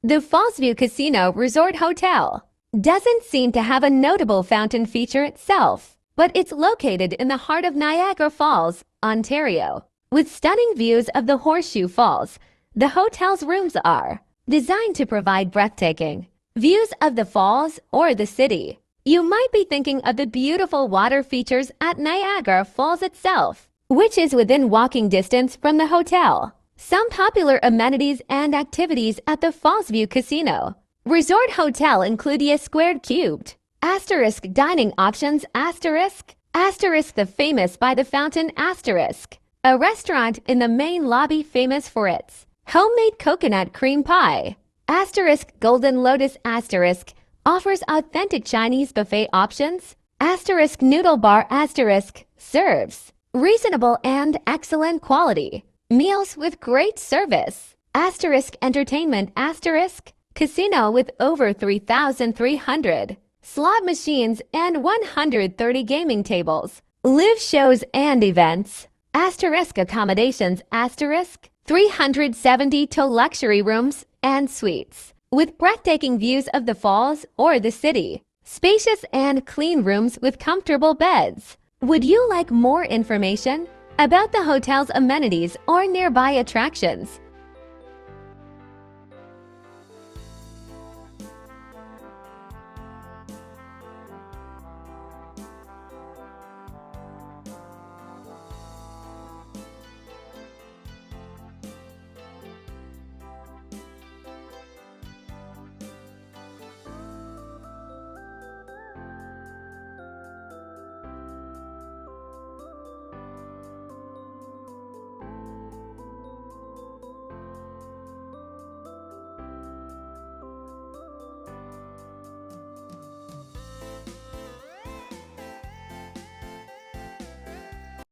The Fallsview Casino Resort Hotel doesn't seem to have a notable fountain feature itself, but it's located in the heart of Niagara Falls, Ontario. With stunning views of the Horseshoe Falls, the hotel's rooms are designed to provide breathtaking views of the falls or the city. You might be thinking of the beautiful water features at Niagara Falls itself, which is within walking distance from the hotel. Some popular amenities and activities at the Fallsview Casino Resort Hotel include the squared cubed, asterisk dining options, asterisk the famous by the fountain, asterisk a restaurant in the main lobby famous for its homemade coconut cream pie, asterisk Golden Lotus, asterisk offers authentic Chinese buffet options, asterisk noodle bar, asterisk serves reasonable and excellent quality meals with great service, asterisk entertainment, asterisk casino with over 3,300 slot machines and 130 gaming tables, live shows and events, asterisk accommodations, asterisk 372 luxury rooms and suites with breathtaking views of the falls or the city, spacious and clean rooms with comfortable beds. Would you like more information about the hotel's amenities or nearby attractions?